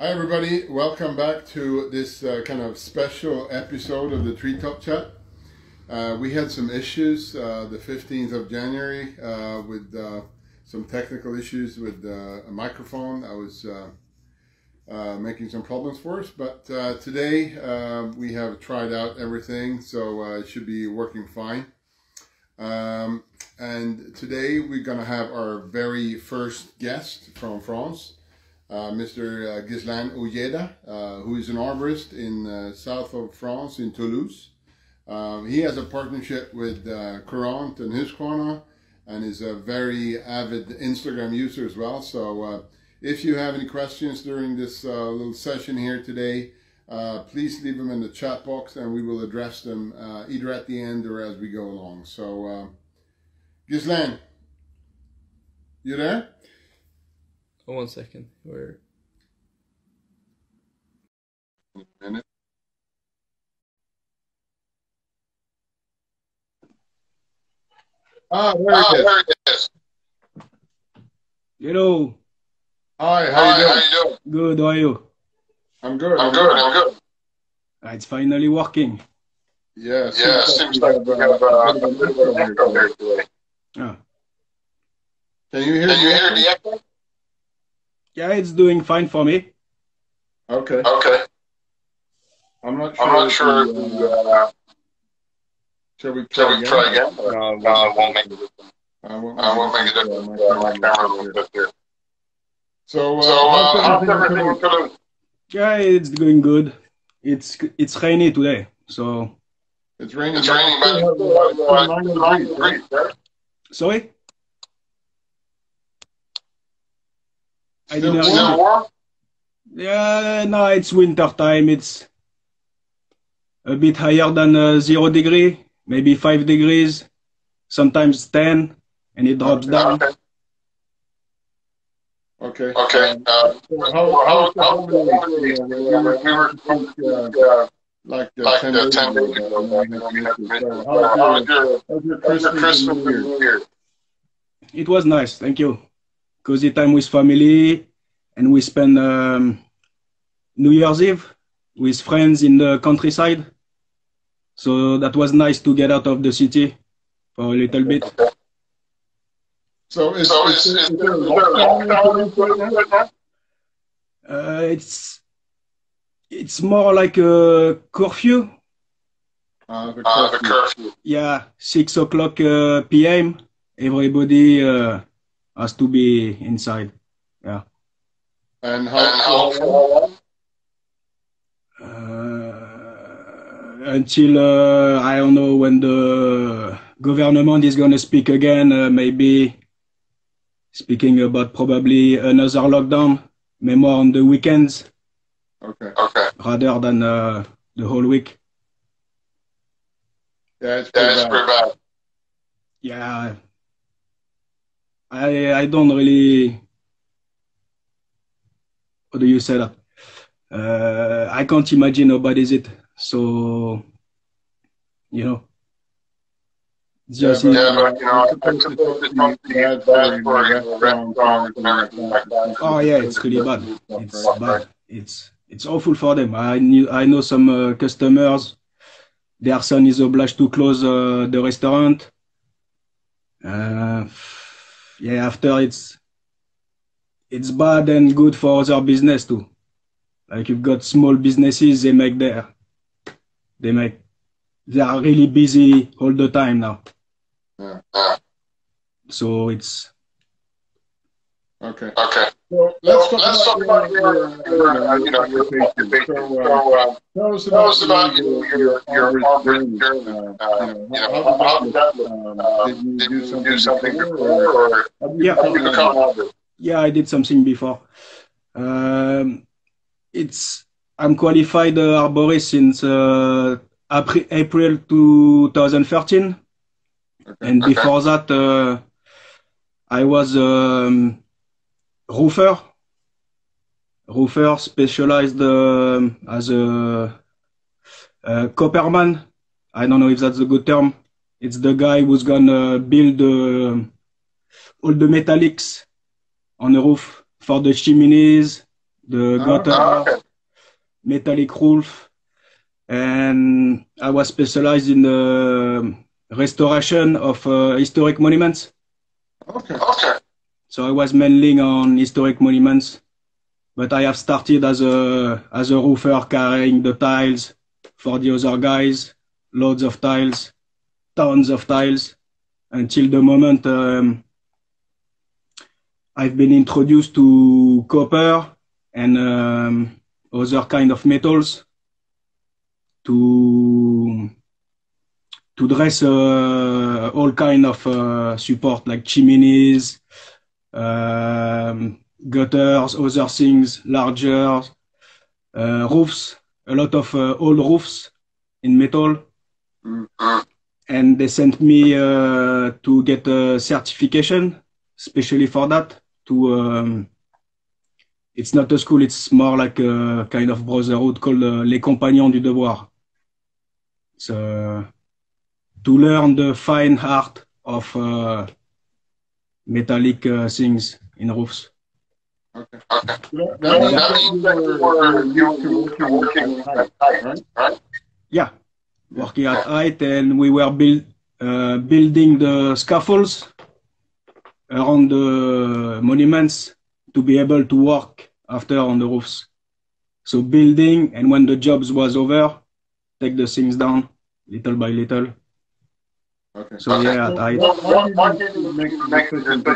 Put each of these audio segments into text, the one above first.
Hi everybody, welcome back to this kind of special episode of the Treetop Chat. We had some issues the 15th of January with some technical issues with a microphone. I was making some problems for us, but today we have tried out everything, so it should be working fine. And today we're going to have our very first guest from France. Mr. Ghislain Ojeda, who is an arborist in south of France, in Toulouse. He has a partnership with Courant and Husqvarna, and is a very avid Instagram user as well. So if you have any questions during this little session here today, please leave them in the chat box and we will address them either at the end or as we go along. So Ghislain, you there? Oh, 1 second. Where? Minute. There it is. Hello. Hi, how you doing? Good, how are you? I'm good. It's finally working. Yeah, seems like we have a bit of an echo here today. Ah. Can you hear the echo? Yeah, it's doing fine for me. Okay. I'm not sure if shall we try again? No, it won't make a difference. I won't make a difference. My camera will fit here. So, how's everything in Toulouse? Yeah, it's going good. It's rainy today, so. It's raining. It's raining, but 9 degrees, right? Sorry? I Still didn't warm? Yeah, no, it's winter time. It's a bit higher than 0 degree, maybe 5 degrees, sometimes 10, and it drops down. Okay. Uh, How we were like 10 days ago. How's your Christmas and New Year? It was nice, thank you. Cozy time with family, and we spent New Year's Eve with friends in the countryside. So that was nice to get out of the city for a little bit. So is there a lockdown right now? It's more like a curfew. The curfew. Yeah, 6 o'clock p.m. Everybody has to be inside. Yeah. And how long? Until I don't know when the government is gonna speak again. Maybe speaking about probably another lockdown, maybe more on the weekends. Okay. Rather than the whole week. Yeah, it's pretty bad. Yeah. I don't really. How do you say that? I can't imagine nobody's it. So, you know. But oh yeah, it's really bad. It's bad. It's awful for them. I know some customers. Their son is obliged to close the restaurant. Yeah, after it's bad and good for other business too. Like you've got small businesses, they are really busy all the time now. Yeah. So it's okay. So let's talk about your occupation. So tell us about your journey. How did that look? Did you do something before, or have you become an arborist? Yeah, I did something before. I'm qualified arborist since April 2013, and before that I was roofer specialized as a copperman. I don't know if that's a good term. It's the guy who's gonna build all the metallics on the roof for the chimneys, the gutter, metallic roof, and I was specialized in the restoration of historic monuments. Okay. So I was mainly on historic monuments, but I have started as a roofer, carrying the tiles for the other guys, loads of tiles, tons of tiles, until the moment I've been introduced to copper and other kind of metals to dress all kind of support like chimneys, gutters, other things, larger roofs, a lot of old roofs in metal. And they sent me to get a certification, especially for that. It's not a school, it's more like a kind of brotherhood called Les Compagnons du Devoir. So to learn the fine art of metallic things in roofs. Okay. That means you were working at height, right? Yeah, working at height, and we were building the scaffolds around the monuments to be able to work after on the roofs. So building, and when the jobs was over, take the things down little by little. Okay. So yeah, at height. Why did you make the decision to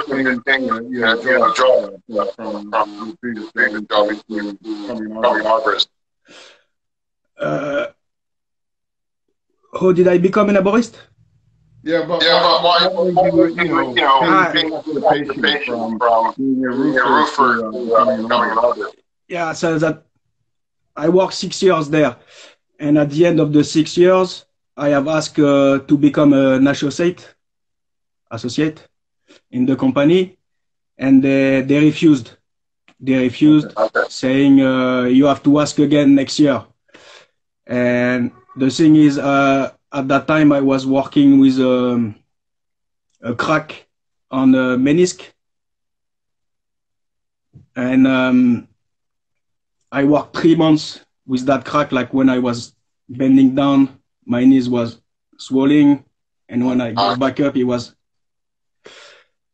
change your job from your previous job into becoming an arborist? How did I become an arborist? Yeah, but why did you change occupation from being a roofer to becoming an arborist? Yeah, so that I worked 6 years there, and at the end of the 6 years, I have asked to become an associate in the company, and they refused. They refused, saying you have to ask again next year. And the thing is, at that time I was working with a crack on the menisc, and I worked 3 months with that crack. Like when I was bending down, my knees was swelling, and when I got back up, it was.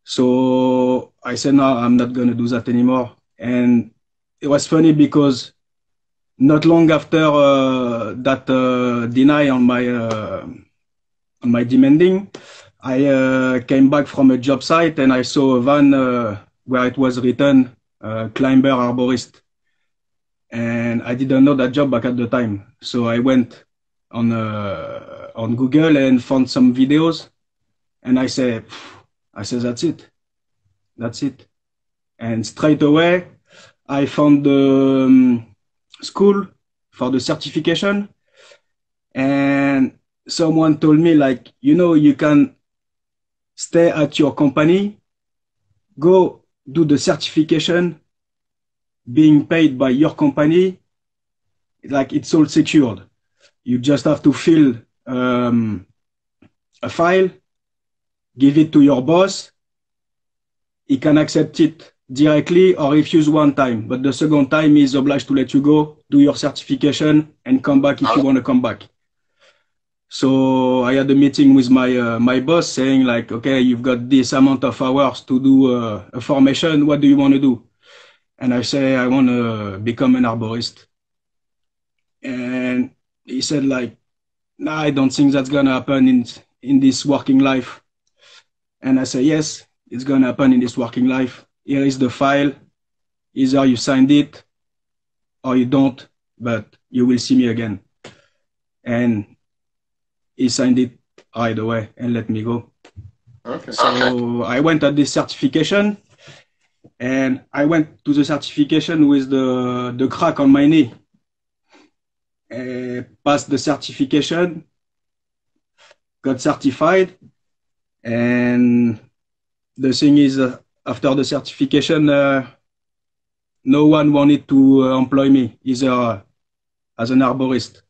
So I said, no, I'm not gonna do that anymore. And it was funny because not long after that deny on my demanding, I came back from a job site and I saw a van where it was written climber arborist. And I didn't know that job back at the time. So I went on Google and found some videos, and I said, that's it. That's it. And straight away, I found the school for the certification, and someone told me, like, you can stay at your company, go do the certification, being paid by your company, like it's all secured. You just have to fill a file, give it to your boss. He can accept it directly or refuse one time, but the second time he's obliged to let you go, do your certification, and come back if you want to come back. So I had a meeting with my boss saying, like, okay, you've got this amount of hours to do a formation. What do you want to do? And I say, I want to become an arborist. And he said, like, nah, I don't think that's going to happen in this working life. And I say, yes, it's going to happen in this working life. Here is the file. Either you signed it or you don't, but you will see me again. And he signed it right away and let me go. Okay. So I went at this certification, and I went to the certification with the crack on my knee. Passed the certification, got certified, and the thing is, after the certification, no one wanted to employ me, either as an arborist.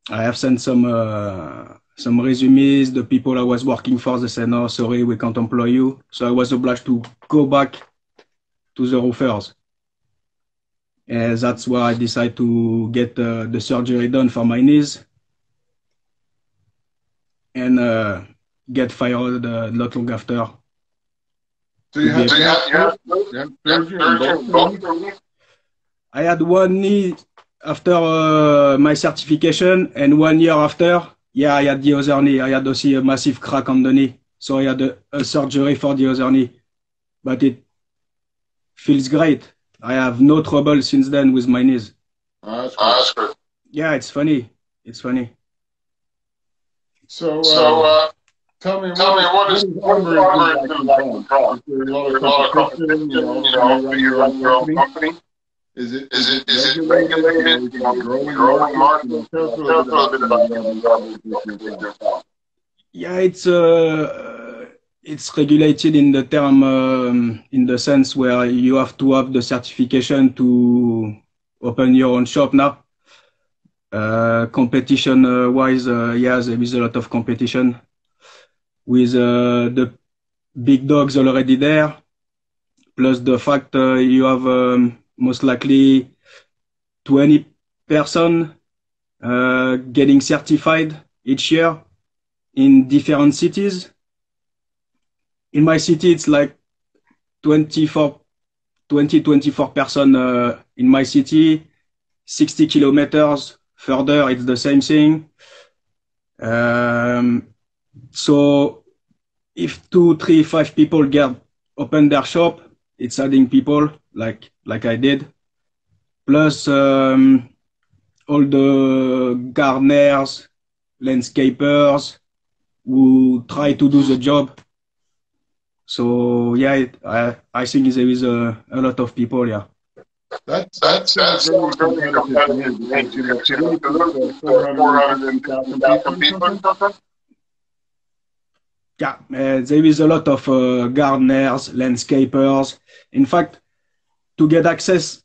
I have sent some resumes. The people I was working for, they said, no, sorry, we can't employ you. So I was obliged to go back to the roofers. And that's why I decided to get the surgery done for my knees and get fired not long after. So you had surgery on both knees? I had one knee after my certification, and 1 year after, yeah, I had the other knee. I had also a massive crack on the knee. So I had a surgery for the other knee. But it feels great. I have no trouble since then with my knees. That's good. Yeah, it's funny. It's funny. So, tell me what is arborism like in France? Is there a lot of competition, you run your own company? Is it regulated? Growing market? Tell us a little bit about the Yeah, it's regulated in the term, in the sense where you have to have the certification to open your own shop now. Competition wise, yeah, there is a lot of competition with the big dogs already there, plus the fact you have most likely 20 person getting certified each year in different cities. In my city, it's like 24 person in my city, 60 kilometers further, it's the same thing. So if 2, 3, 5 people open their shop, it's adding people like I did. Plus all the gardeners, landscapers who try to do the job. So yeah, I think there is a lot of people, yeah. That's very competitive. You 450,000 people. Yeah, there is a lot of gardeners, landscapers. In fact, to get access,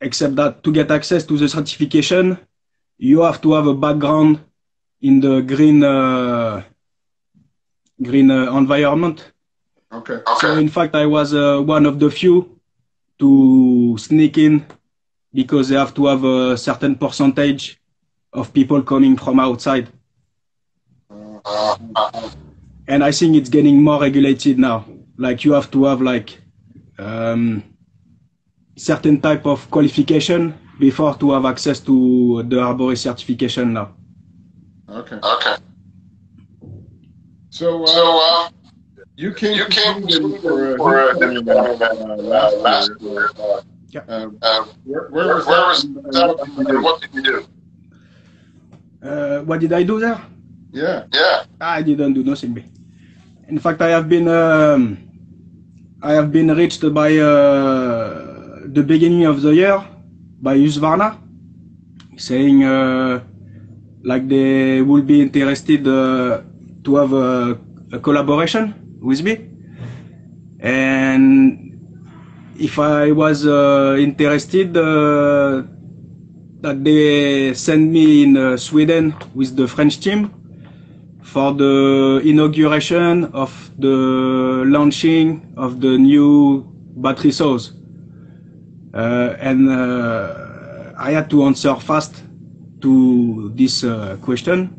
except that to get access to the certification, you have to have a background in the green environment. Okay. So in fact, I was one of the few to sneak in because they have to have a certain percentage of people coming from outside. And I think it's getting more regulated now. Like you have to have like certain type of qualification before to have access to the arborist certification now. Okay. So you came to Sweden for a last year. Where was that and what did you do? What did I do there? Yeah. I didn't do nothing. In fact, I have been reached by the beginning of the year by Husqvarna, saying like they will be interested to have a collaboration with me, and if I was interested, that they send me in Sweden with the French team for the inauguration of the launching of the new battery saws. And I had to answer fast to this question.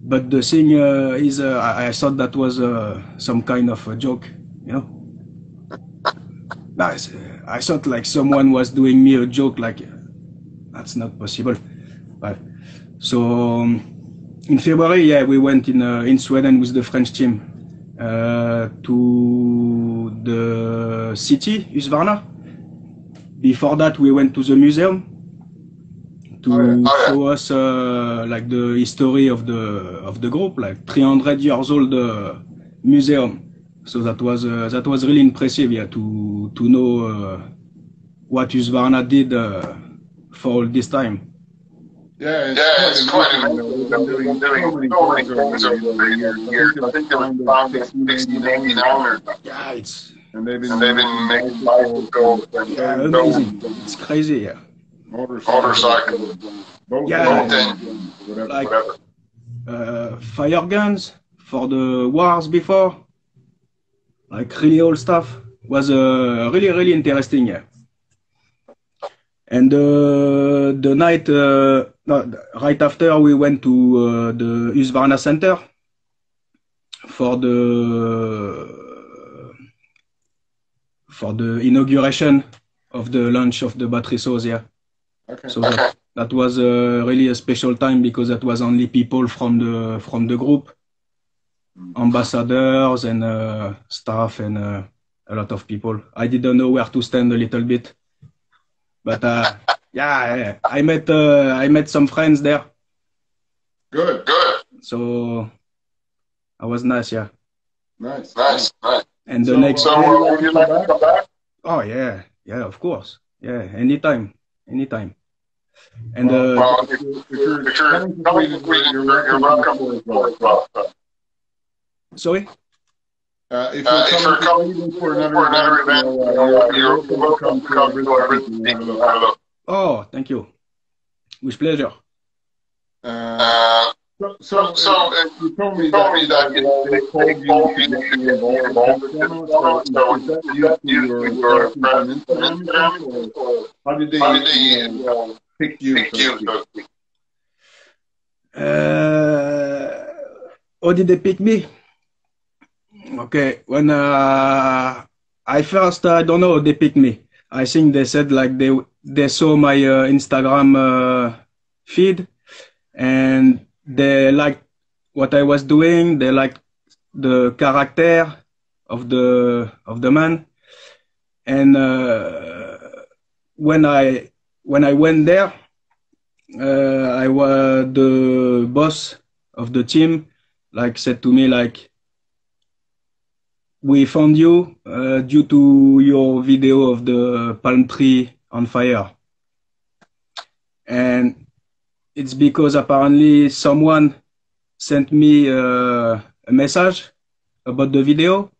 But the thing is, I thought that was some kind of a joke, you know. I thought like someone was doing me a joke, like that's not possible. But so in February, yeah, we went in Sweden with the French team to the city, Husqvarna. Before that, we went to the museum to show us like the history of the group, like 300 years old museum. So that was really impressive, yeah, to know what Husqvarna did for all this time. Yeah, it's quite amazing. They're doing so many things over the years. I think they were founded in 1689. Yeah, and they've been making bicycles and amazing. It's crazy, yeah. Motorcycles, boat engines, whatever. Fire guns for the wars before, like really old stuff, was really interesting, yeah. And the night, right after, we went to the Husqvarna Center for the inauguration of the launch of the battery saws. Yeah. Okay. So that was really a special time because that was only people from the group, ambassadors and staff and a lot of people. I didn't know where to stand a little bit, but yeah, I met some friends there. Good. So that was nice. Yeah. Nice. And the So, next day, would you like to come back? oh yeah, of course, yeah, anytime. And Well, if you're coming to Sweden, you're welcome as well. sorry. If you're coming for another event, you're welcome to come to our visit and have a look. Oh, thank you. With pleasure. So you told me that they told you to get more involved with them. So is that due to your friends on Instagram, or how did they pick you? So to speak? How did they pick me? Okay, when I don't know, they picked me. I think they said like they saw my Instagram feed and they liked what I was doing. They liked the character of the man. And when I went there, I was the boss of the team. Like said to me like, we found you due to your video of the palm tree on fire. And it's because apparently someone sent me a message about the video.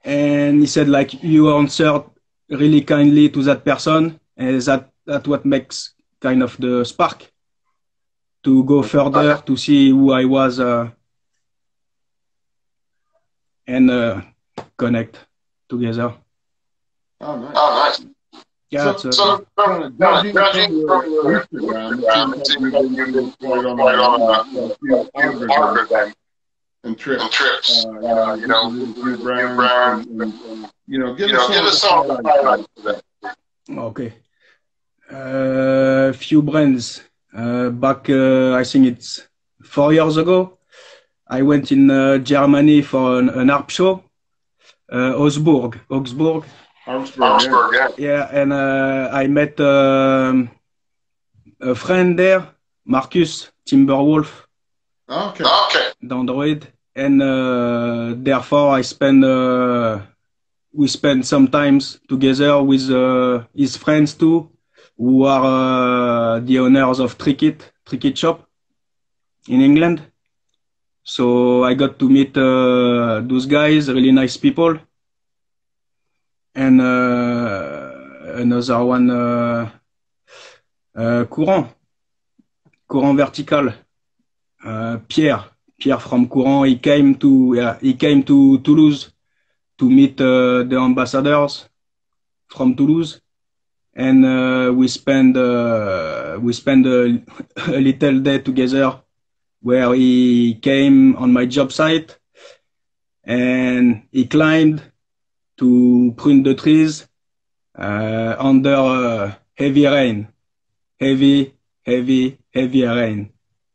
And he said like, you answered really kindly to that person. And that's what makes kind of the spark to go further to see who I was and connect together. Oh, nice. Yeah, so judging from your Instagram, it seems like you've been quite on a few Arbor and trips. You know, new brands and give us some highlights of that. Okay. Few brands. Back, I think it's 4 years ago, I went in Germany for an harp show. Augsburg. Yeah, and I met a friend there, Marcus Timberwolf. Okay. Down the road, and therefore we spend some times together with his friends too, who are the owners of Trickit Shop in England. So I got to meet those guys, really nice people. And another one, Courant Vertical. Pierre from Courant, he came to Toulouse to meet the ambassadors from Toulouse, and we spend a little day together where he came on my job site and he climbed to prune the trees under heavy rain. Heavy rain.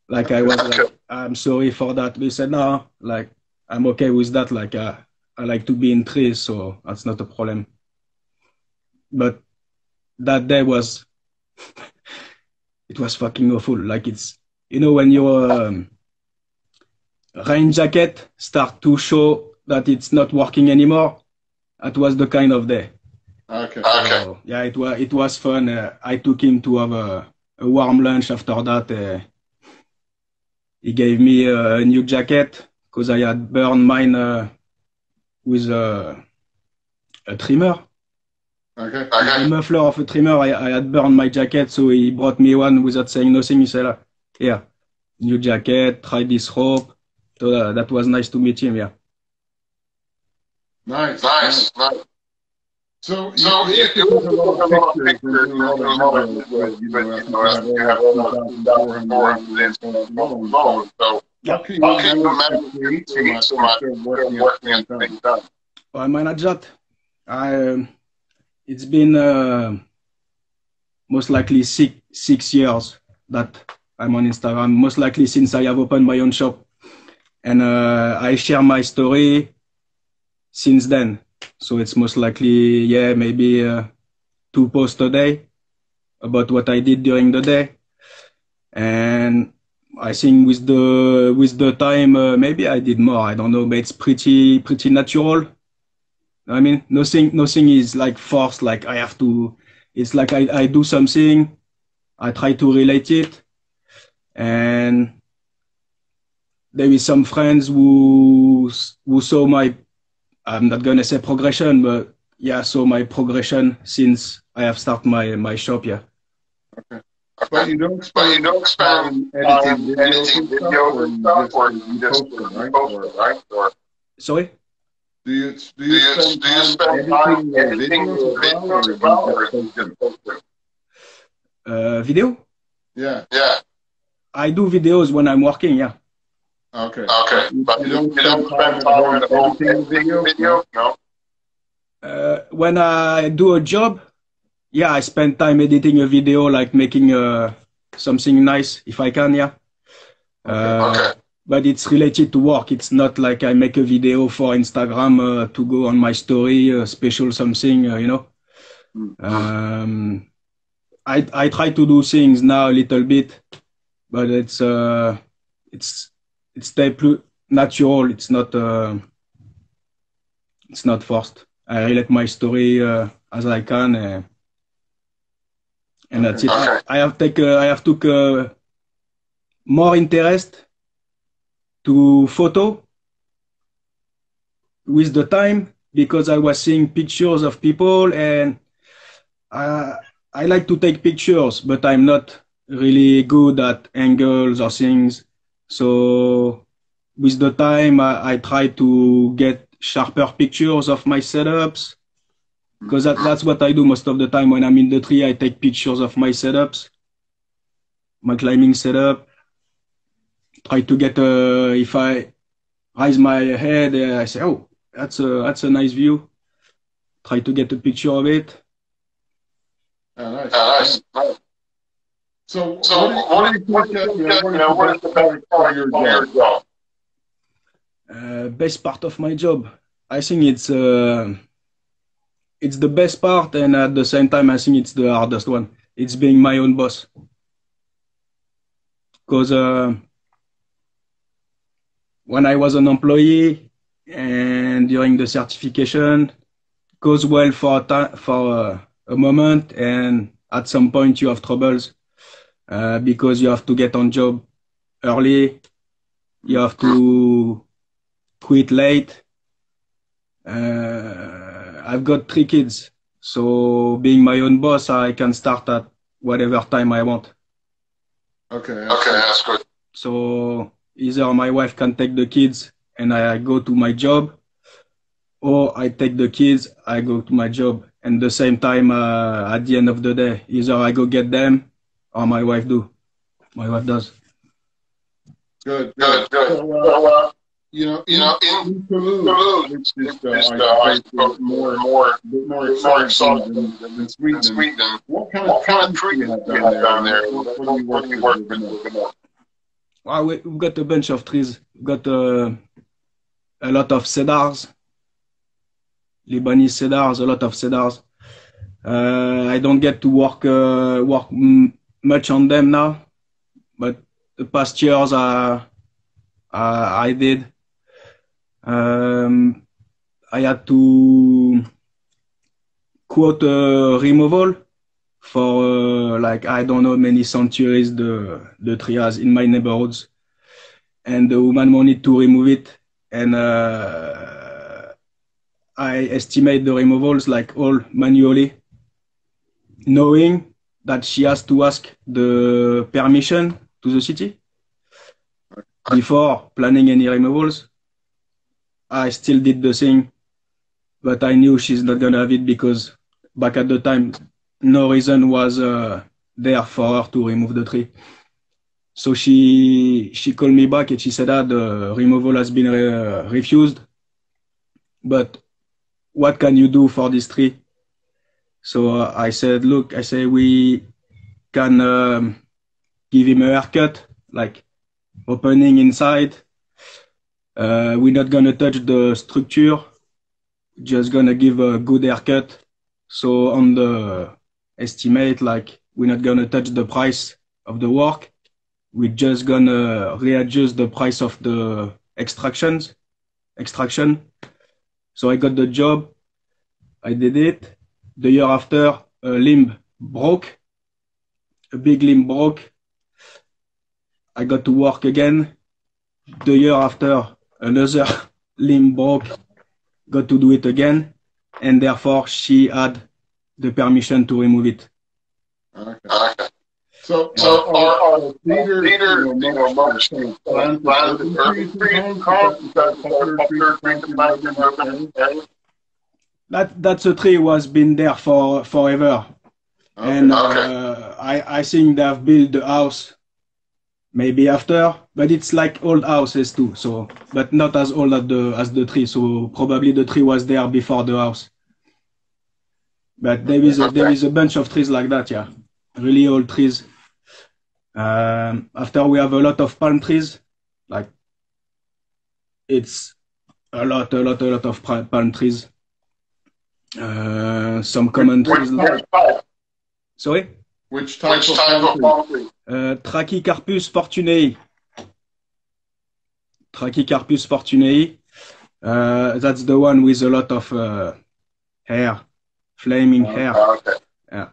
Like I was like, I'm sorry for that. We said, no, like, I'm okay with that. Like, I like to be in trees, so that's not a problem. But that day was, it was fucking awful. Like it's, when your rain jacket start to show that it's not working anymore, that was the kind of day. Okay. So, yeah, it was fun. I took him to have a warm lunch after that. He gave me a new jacket because I had burned mine with a trimmer. Okay. The muffler of a trimmer, I had burned my jacket, so he brought me one without saying nothing. He said, yeah, new jacket, try this rope. So that was nice to meet him, yeah. Nice. So So you have to you take have a to lot take a of lot of pictures and pictures do a and lot do of a lot of videos, videos, but but I think you I have think you over have over 2,400 2,400 influencers influencers alone. alone. So So how can how you can you manage to manage to create so create much so and much still still working at the working same at the time? same time? I manage that. I it's been most likely 6 years that I'm on Instagram. Most likely since I have opened my own shop, and I share my story since then. So it's most likely, yeah, maybe 2 posts a day about what I did during the day. And I think with the time, maybe I did more. I don't know, but it's pretty natural. I mean, nothing is like forced. Like I have to. It's like I do something, I try to relate it, and there is some friends who saw my, I'm not gonna say progression, but yeah, saw my progression since I have started my shop. Yeah. Okay. But Okay. you don't But you spend don't spend time editing time videos editing and stuff, videos or and stuff, or you you just post them, right? post Or them, right? Or Sorry. do do you you spend time spend time editing your editing videos as your well, or videos as do you well, just or do post you them? just post them? Video. Yeah. Yeah. I do videos when I'm working. Yeah. Okay. Okay. But But you don't you spend don't time spend at time home at home editing the editing the video? video? No. No. When I do a job, yeah, I spend time editing a video, like making something nice if I can. Yeah. Okay. Okay. But it's related to work. It's not like I make a video for Instagram to go on my story, special something, you know. Mm. I try to do things now a little bit, but it's stay natural. It's not forced. I relate my story as I can, and that's it. Okay. I have took more interest to photo with the time because I was seeing pictures of people, and I, I like to take pictures, but I'm not really good at angles or things. So with the time, I try to get sharper pictures of my setups because that's what I do most of the time when I'm in the tree. I take pictures of my setups, my climbing setup. Try to get if I raise my head, I say, oh, that's a nice view. Try to get a picture of it. Nice. Nice. Nice. So So what do you think what is the what is the best best part of part your of your job? job? Best part of my job, I think it's the best part, and at the same time, I think it's the hardest one. It's being my own boss, because when I was an employee and during the certification, goes well for a moment, and at some point you have troubles because you have to get on job early, you have to quit late. I've got 3 kids, so being my own boss, I can start at whatever time I want. Okay. Okay, that's good. So either my wife can take the kids and I go to my job, or I take the kids, I go to my job. And the same time, at the end of the day, either I go get them or my wife do. My wife does. Good. Good. Good. So, in in Toulouse, Toulouse, which is I suppose more more exciting exotic than than Sweden. Sweden. What kind What kind of trees do trees you have do you down have there? down there? What do you work with the most? Well, we've got a bunch of trees. We've got a lot of cedars, Lebanese cedars, a lot of cedars. I don't get to work much on them now, but the past years I did. I had to quote removal for like I don't know many centuries the trias in my neighborhoods, and the woman wanted to remove it, and I estimate the removals like all manually, knowing that she has to ask the permission to the city before planning any removals. I still did the thing, but I knew she's not gonna have it because back at the time, no reason was there for her to remove the tree. So she called me back and she said that the removal has been refused. But what can you do for this tree? So I said, look, I say we can give him a haircut, like opening inside. We're not gonna touch the structure, just gonna give a good haircut. So on the estimate, like we're not gonna touch the price of the work. We're just gonna readjust the price of the extraction. So I got the job. I did it. The year after, a limb broke. A big limb broke. I got to work again. The year after, another limb broke. Got to do it again. And therefore, she had the permission to remove it. Okay. So our leader, much planned That's a tree was been there for forever. Okay. And I think they've built the house maybe after, but it's like old houses too. So, but not as old as the tree. So probably the tree was there before the house. But there is a bunch of trees like that, yeah, really old trees. After we have a lot of palm trees, like it's a lot of palm trees. Some common trees. Sorry? Which type of palm tree? Trachycarpus fortunei. Trachycarpus fortunei. That's the one with a lot of hair, flaming hair. Okay. Yeah.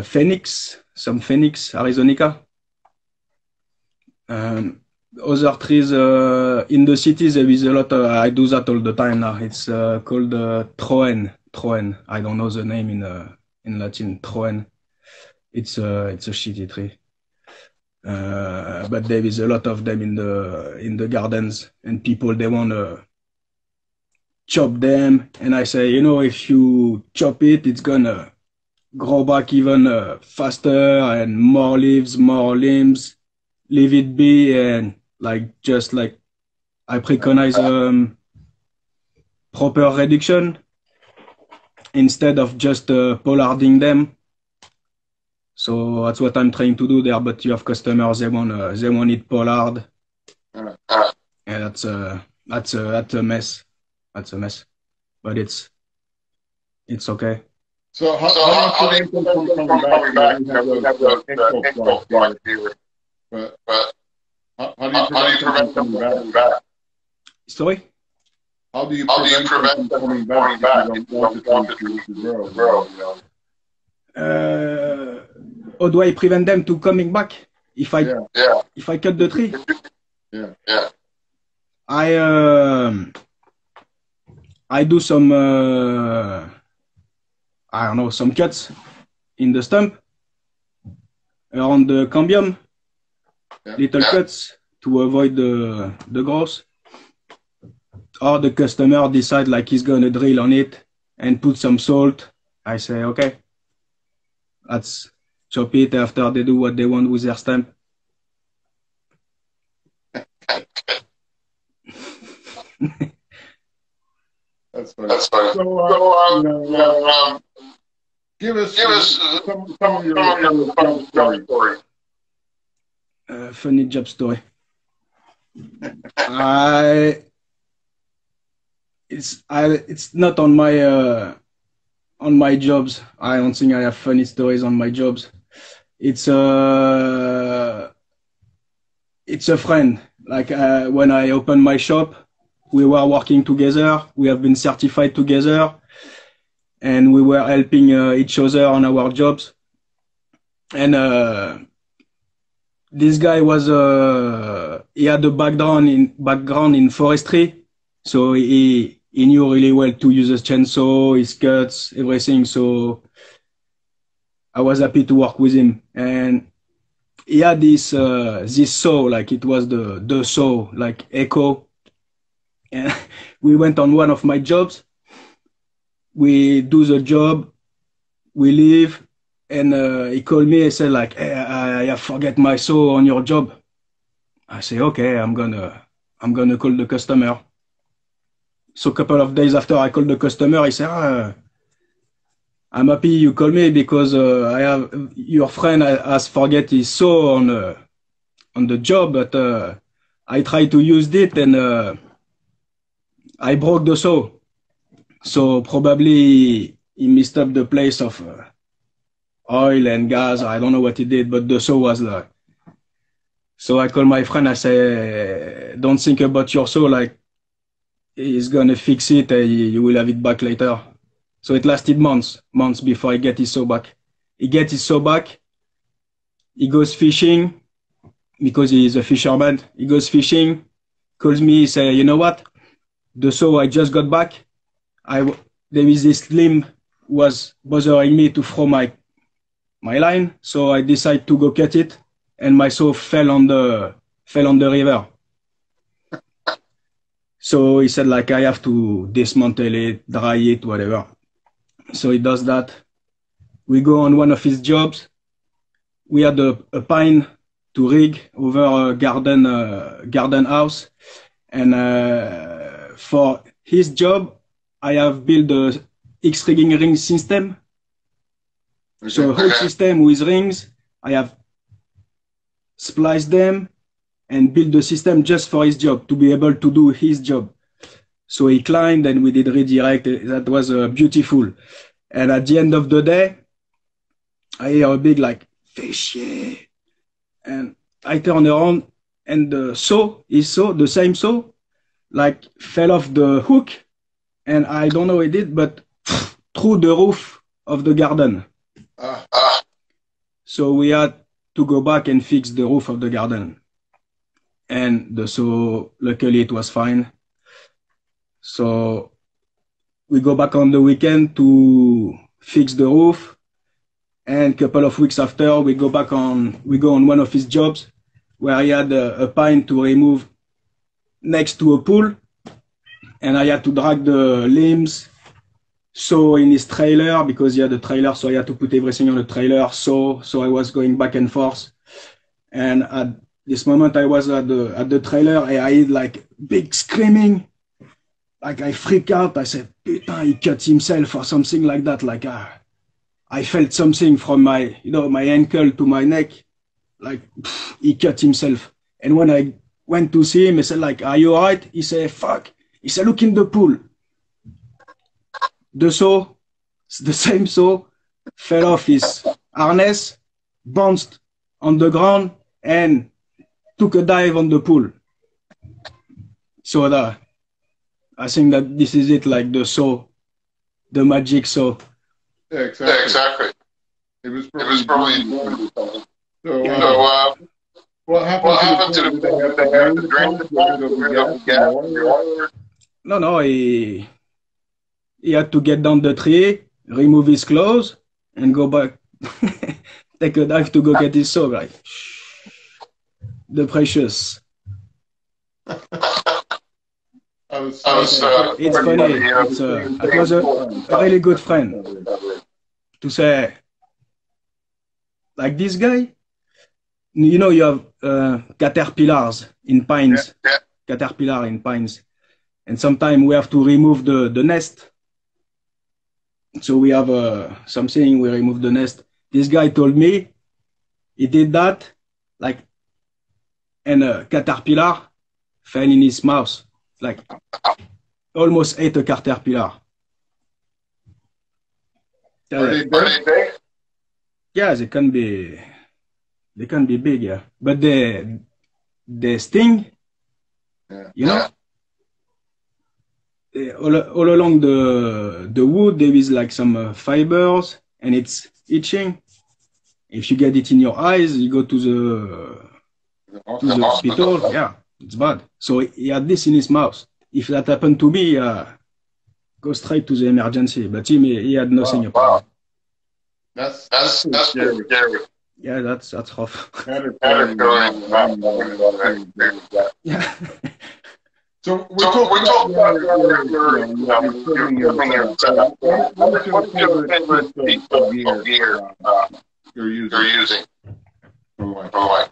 Phoenix, some Phoenix, Arizonica. Other trees in the cities, there is a lot. I do that all the time now. It's called Troen. Troen. I don't know the name in Latin. Troen. It's a shitty tree. But there is a lot of them in the gardens, and people they want to chop them. And I say, if you chop it, it's gonna grow back even faster and more leaves, more limbs. Leave it be, and just like I preconize proper reduction instead of just pollarding them. So that's what I'm trying to do there. But you have customers they want it pollard, and that's a mess. That's a mess, but it's okay. So how do you prevent them from coming back? We have the echo block here. But how do you prevent them from coming back? Sorry? How do you prevent them from coming back if you don't want the tree to grow? How do I prevent them to coming back if I cut the tree? Yeah. I do some some cuts in the stump around the cambium. Little cuts to avoid the growth. Or the customer decide like he's gonna drill on it and put some salt. I say, okay, let's chop it after they do what they want with their stump. That's funny. So, give us some of your story. Funny job story. It's not on my jobs. I don't think I have funny stories on my jobs. It's a friend. Like when I opened my shop, we were working together. We have been certified together, and we were helping each other on our jobs. And this guy was he had a background in forestry, so he knew really well to use a chainsaw, his cuts, everything. So I was happy to work with him, and he had this saw, like it was the saw, like Echo. And we went on one of my jobs, we do the job, we leave, and he called me and said like, hey, I forget my saw on your job. I say, okay, I'm gonna call the customer. So a couple of days after I called the customer, he said, I'm happy you called me because I have your friend has forget his saw on the job, but I tried to use it and I broke the saw. So probably he messed up the place of oil and gas. I don't know what he did, but the saw was like. So I call my friend. I say, don't think about your saw. Like he's gonna fix it. You will have it back later. So it lasted months before I get his saw back. He gets his saw back. He goes fishing because he is a fisherman. He goes fishing, calls me, he say, you know what? The saw I just got back. There is this limb was bothering me to throw my line, so I decided to go cut it, and my saw fell on the river. So he said like I have to dismantle it, dry it, whatever. So he does that. We go on one of his jobs. We had a pine to rig over a garden house, and for his job, I have built a X-rigging ring system. So a whole system with rings. I have spliced them and built the system just for his job, to be able to do his job. So he climbed and we did redirect. That was beautiful. And at the end of the day, I hear a big like, fish, yeah. And I turn around and the saw, the same saw, like fell off the hook. And I don't know what it did, but through the roof of the garden. So we had to go back and fix the roof of the garden. And the saw, luckily it was fine. So we go back on the weekend to fix the roof. And a couple of weeks after, we go on one of his jobs where he had a pine to remove next to a pool. And I had to drag the limbs, saw in his trailer because he had a trailer, so I had to put everything on the trailer. So I was going back and forth. And at this moment, I was at the trailer and I heard like big screaming. Like I freak out. I said, "Putain, he cut himself" or something like that. Like I felt something from my ankle to my neck. Like he cut himself. And when I went to see him, I said, like, "Are you all right?" He said, "Fuck." He said, "Look in the pool." The saw, the same saw, fell off his harness, bounced on the ground, and took a dive on the pool. So I think that this is it, like the saw, the magic saw. Yeah, Yeah, exactly. It was It was probably. So, what happened to the pool? Did they have to drain the pump, get rid of the gas, water? No, he had to get down the tree, remove his clothes, and go back, take a dive to go get his saw, right? The precious. It's funny. It was a really good friend. To say, like this guy, you know, you have caterpillars in pines. Yeah. Caterpillar in pines. And sometimes we have to remove the nest. So we have something, we remove the nest. This guy told me he did that, like, and a caterpillar fell in his mouth, like almost ate a caterpillar. Are they big? Yeah, they can be big, yeah. But they sting, you know. All along the wood there is like some fibers and it's itching. If you get it in your eyes, you go to the hospital. Yeah, it's bad. So he had this in his mouth. If that happened to me, go straight to the emergency. But he had nothing. Wow. That's pretty scary. Yeah, that's rough. Caterpillar. Yeah. So we're talking about your setup. What's your favorite piece of gear you're using? From what?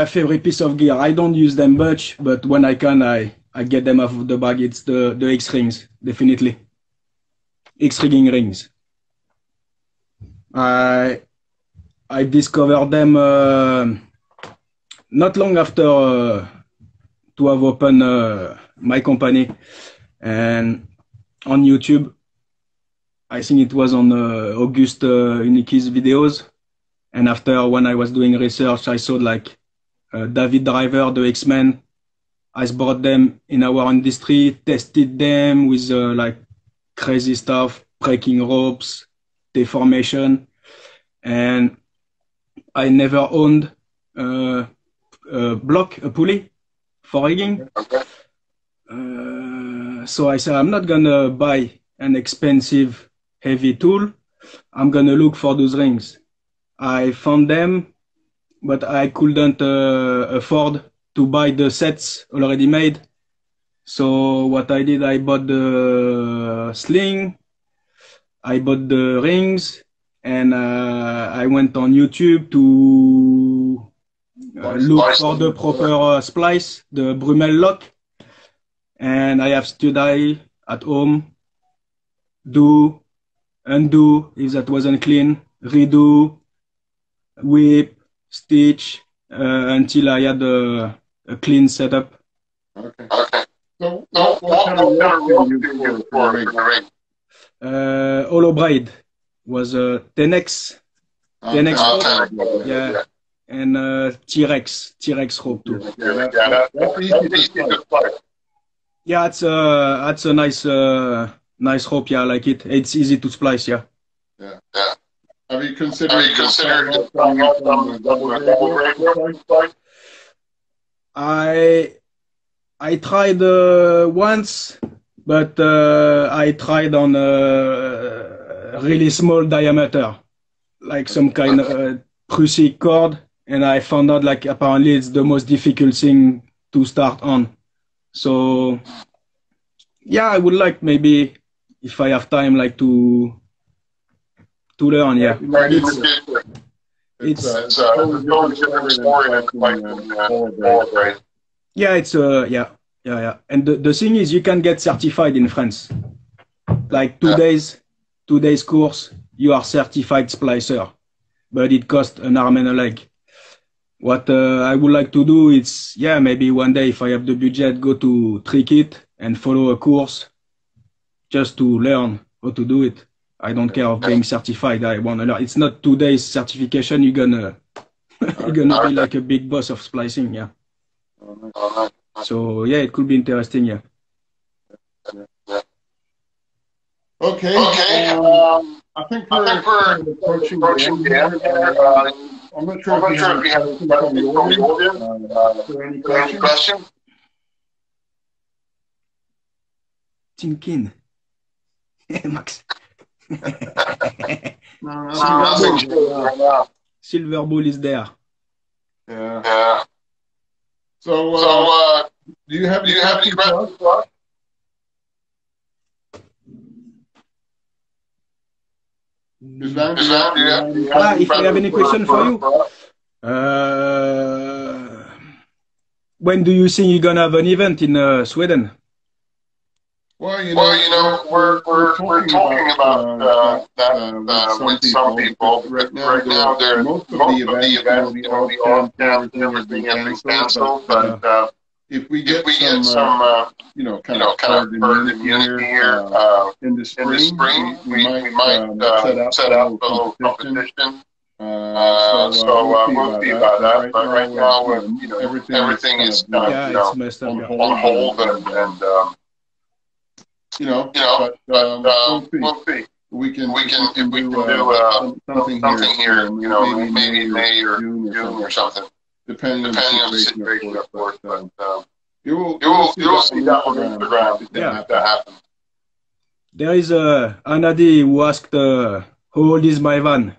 Favorite piece of gear. I don't use them much, but when I can, I get them off of the bag. It's the X-Rings, definitely. X-Rigging rings. I discovered them not long after to have opened my company, and on YouTube, I think it was on August Uniki's videos, and after when I was doing research, I saw like David Driver, the X-Men, has brought them in our industry, tested them with like crazy stuff, breaking ropes, deformation, and I never owned a pulley for rigging. Okay. So I said, I'm not gonna buy an expensive, heavy tool. I'm gonna look for those rings. I found them, but I couldn't afford to buy the sets already made. So what I did, I bought the sling, I bought the rings, and I went on YouTube to look for the proper splice, the Brumel lock. And I have studied at home, do, undo if that wasn't clean, redo, whip, stitch, until I had a clean setup. Okay. Okay. So what kind of rope do you use for a rig? Hollow braid was a 10X, 10X rope, yeah, and T-Rex rope too. That's easy to splice. Yeah, it's a nice rope. Yeah, I like it. It's easy to splice. Yeah. Yeah. Have you considered some double braid? I tried once, but I tried on a really small diameter, like some kind of Prusik cord, and I found out like apparently it's the most difficult thing to start on. So yeah, I would like maybe if I have time, like to learn. Yeah, it's totally different story than forward braid. yeah, it's yeah. And the thing is, you can get certified in France. Like 2 days course, you are certified splicer, but it costs an arm and a leg. What I would like to do is, yeah, maybe one day if I have the budget, go to Trikit and follow a course just to learn how to do it. I don't care of being certified. I want to learn. It's not 2 days certification. You're gonna be like a big boss of splicing. Yeah. So yeah, it could be interesting. Yeah. Okay. I think we're approaching the end. I'm not sure if you have anything from the audience. Is there any questions? Tinkin. Max. Silver Bull is there. Yeah. So, do you have any questions for us? If I have any question for you, when do you think you're gonna have an event in Sweden? Well, you know, we're talking about that with some people. Right now, most of the events, you know, the off-camp and everything has been canceled. But if we get some, kind of herd immunity here in the spring, we might set up a little competition. So we'll see about that. But right now, everything is kind of on hold and we'll see. We can if we can do something here, you know, maybe May or June or something, depending on the situation, of course. But you will see that on Instagram if that happens. There is Anadi who asked, "How old is my van?"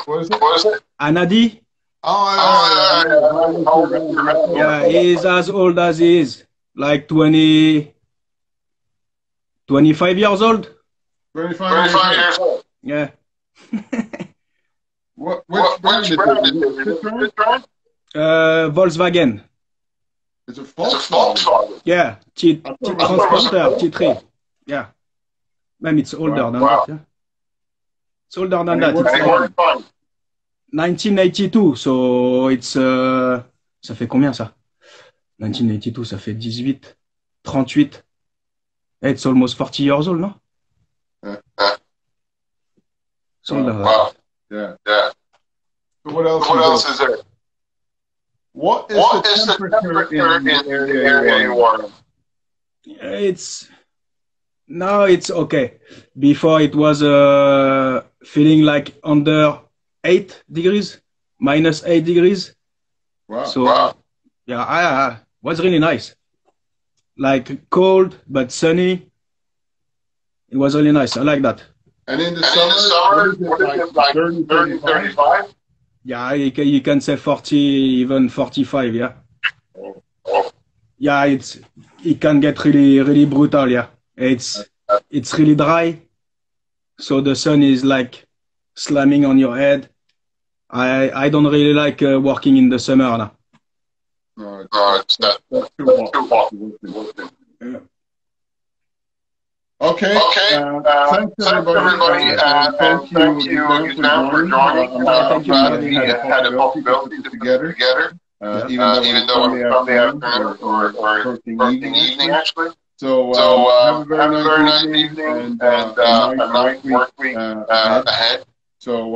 What is it? Anadi Oh, Yeah, he's as old as he is, like 20, 25 years old. 25 years old. Yeah. Which Which brand is brand it? is it? Is it Citroen? Volkswagen. It's a It's a Volkswagen. Volkswagen. Yeah, Transporter, T3. Yeah. Même it's older than Wow. that. Yeah. It's older than And that. it It's And it worked fine. 1982, so it's ça fait combien ça? 1982, ça fait 18, 38. It's almost 40 years old, no? Yeah. It's older. Wow. Yeah. Yeah. So what else? What is else there? is there? What is What the is the temperature temperature in the in the area area you you are in? are in? It's now it's okay. Before it was feeling like under 8 degrees, minus 8 degrees. Wow. So Wow. yeah, I was really nice. Like cold but sunny. It was really nice. I like that. And in the And summer, in the summer, what is it like 30, 30, 35? 35? Yeah, you can say 40, even 45. Yeah. Oh, Yeah, it can get really brutal. Yeah, it's really dry, so the sun is like slamming on your head. I don't really like working in the summer now. No, no, it's not. that's too That's hot. too hot. Okay. Okay. Thanks everybody. And thank you, Guzman, for joining. I'm glad we had the possibility to put together. together. Even though it's Sunday afternoon or working evening, actually. So, So have a very nice evening and a nice work week ahead. So,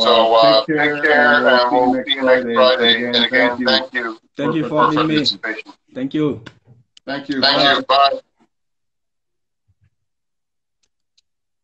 Take care, and we'll see you next Friday. And again, thank you. Thank you for for having me. participation. Thank you. Thank you. Thank you. Bye.